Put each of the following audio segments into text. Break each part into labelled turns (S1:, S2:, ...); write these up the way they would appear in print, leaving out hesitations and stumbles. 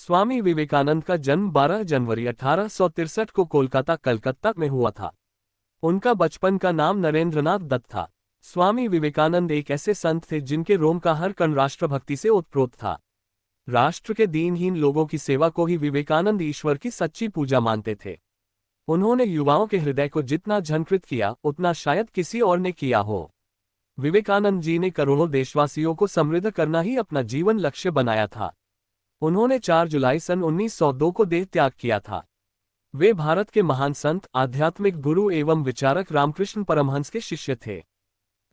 S1: स्वामी विवेकानंद का जन्म 12 जनवरी 1863 को कोलकाता कलकत्ता में हुआ था। उनका बचपन का नाम नरेंद्रनाथ दत्त था। स्वामी विवेकानंद एक ऐसे संत थे जिनके रोम का हर कण राष्ट्रभक्ति से ओतप्रोत था। राष्ट्र के दीनहीन लोगों की सेवा को ही विवेकानंद ईश्वर की सच्ची पूजा मानते थे। उन्होंने युवाओं के हृदय को जितना झंकृत किया उतना शायद किसी और ने किया हो। विवेकानंद जी ने करोड़ों देशवासियों को समृद्ध करना ही अपना जीवन लक्ष्य बनाया था। उन्होंने 4 जुलाई सन 1902 को देह त्याग किया था। वे भारत के महान संत, आध्यात्मिक गुरु एवं विचारक रामकृष्ण परमहंस के शिष्य थे।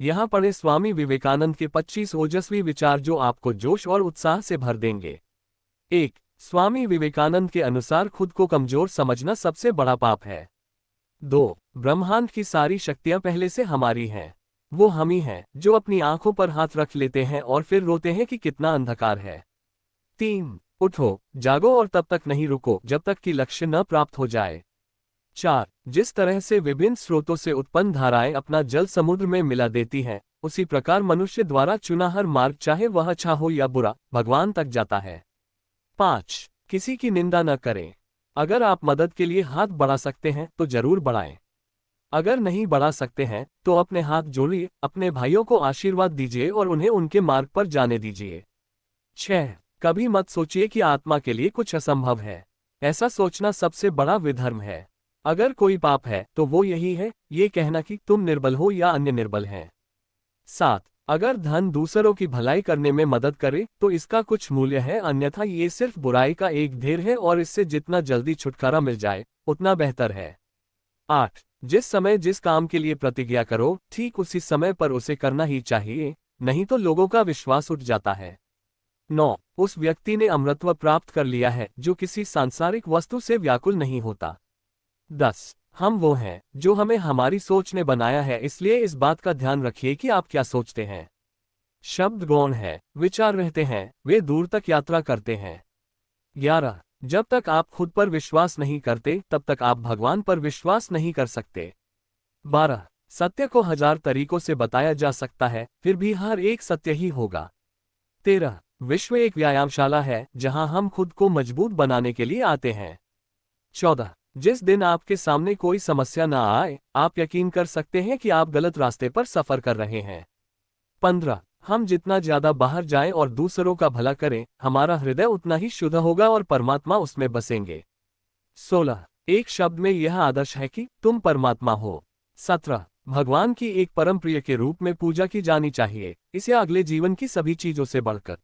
S1: यहाँ पढ़े स्वामी विवेकानंद के 25 ओजस्वी विचार जो आपको जोश और उत्साह से भर देंगे। 1. स्वामी विवेकानंद के अनुसार खुद को कमजोर समझना सबसे बड़ा पाप है। 2. ब्रह्मांड की सारी शक्तियां पहले से हमारी हैं। वो हम ही हैं जो अपनी आंखों पर हाथ रख लेते हैं और फिर रोते हैं कि कितना अंधकार है। 3. उठो, जागो और तब तक नहीं रुको जब तक कि लक्ष्य न प्राप्त हो जाए। 4. जिस तरह से विभिन्न स्रोतों से उत्पन्न धाराएं अपना जल समुद्र में मिला देती हैं, उसी प्रकार मनुष्य द्वारा चुना हर मार्ग, चाहे वह अच्छा हो या बुरा, भगवान तक जाता है। 5. किसी की निंदा न करें। अगर आप मदद के लिए हाथ बढ़ा सकते हैं तो जरूर बढ़ाएं। अगर नहीं बढ़ा सकते हैं तो अपने हाथ जोड़िए, अपने भाइयों को आशीर्वाद दीजिए और उन्हें उनके मार्ग पर जाने दीजिए। 6. कभी मत सोचिए कि आत्मा के लिए कुछ असंभव है। ऐसा सोचना सबसे बड़ा विधर्म है। अगर कोई पाप है तो वो यही है, ये कहना कि तुम निर्बल हो या अन्य निर्बल हैं। 7. अगर धन दूसरों की भलाई करने में मदद करे तो इसका कुछ मूल्य है, अन्यथा ये सिर्फ बुराई का एक ढेर है और इससे जितना जल्दी छुटकारा मिल जाए उतना बेहतर है। 8. जिस समय जिस काम के लिए प्रतिज्ञा करो, ठीक उसी समय पर उसे करना ही चाहिए, नहीं तो लोगों का विश्वास उठ जाता है। 9. उस व्यक्ति ने अमरत्व प्राप्त कर लिया है जो किसी सांसारिक वस्तु से व्याकुल नहीं होता। 10. हम वो हैं जो हमें हमारी सोच ने बनाया है, इसलिए इस बात का ध्यान रखिए कि आप क्या सोचते हैं। शब्द गौण है, विचार रहते हैं, वे दूर तक यात्रा करते हैं। 11. जब तक आप खुद पर विश्वास नहीं करते तब तक आप भगवान पर विश्वास नहीं कर सकते। 12. सत्य को 1000 तरीकों से बताया जा सकता है, फिर भी हर एक सत्य ही होगा। 13. विश्व एक व्यायामशाला है जहां हम खुद को मजबूत बनाने के लिए आते हैं। 14. जिस दिन आपके सामने कोई समस्या ना आए, आप यकीन कर सकते हैं कि आप गलत रास्ते पर सफर कर रहे हैं। 15. हम जितना ज्यादा बाहर जाएं और दूसरों का भला करें, हमारा हृदय उतना ही शुद्ध होगा और परमात्मा उसमें बसेंगे। 16. एक शब्द में यह आदर्श है कि तुम परमात्मा हो। 17. भगवान की एक परम प्रिय के रूप में पूजा की जानी चाहिए, इसे अगले जीवन की सभी चीजों से बढ़कर।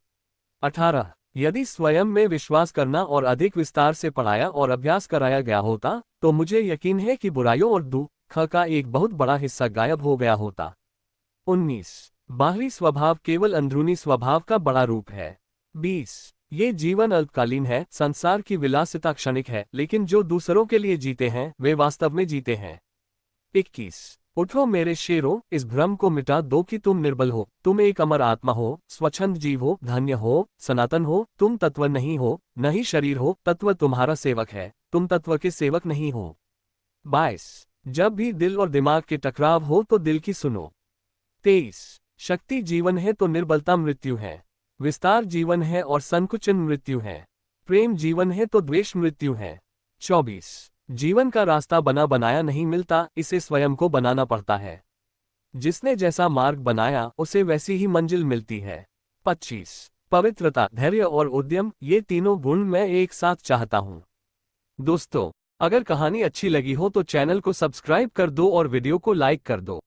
S1: 18. यदि स्वयं में विश्वास करना और अधिक विस्तार से पढ़ाया और अभ्यास कराया गया होता तो मुझे यकीन है कि बुराइयों और दुख का एक बहुत बड़ा हिस्सा गायब हो गया होता। 19. बाहरी स्वभाव केवल अंदरूनी स्वभाव का बड़ा रूप है। 20. ये जीवन अल्पकालीन है, संसार की विलासिता क्षणिक है, लेकिन जो दूसरों के लिए जीते हैं वे वास्तव में जीते हैं। 21. उठो मेरे शेरों, इस भ्रम को मिटा दो कि तुम निर्बल हो, तुम एक अमर आत्मा हो, स्वच्छंद जीव हो, धन्य हो, सनातन हो, तुम तत्व नहीं हो, न ही शरीर हो, तत्व तुम्हारा सेवक है, तुम तत्व के सेवक नहीं हो। 22. जब भी दिल और दिमाग के टकराव हो तो दिल की सुनो। 23. शक्ति जीवन है तो निर्बलता मृत्यु है, विस्तार जीवन है और संकुचन मृत्यु है, प्रेम जीवन है तो द्वेष मृत्यु है। 24. जीवन का रास्ता बना बनाया नहीं मिलता, इसे स्वयं को बनाना पड़ता है। जिसने जैसा मार्ग बनाया उसे वैसी ही मंजिल मिलती है। 25. पवित्रता, धैर्य और उद्यम, ये तीनों गुण मैं एक साथ चाहता हूँ। दोस्तों, अगर कहानी अच्छी लगी हो तो चैनल को सब्सक्राइब कर दो और वीडियो को लाइक कर दो।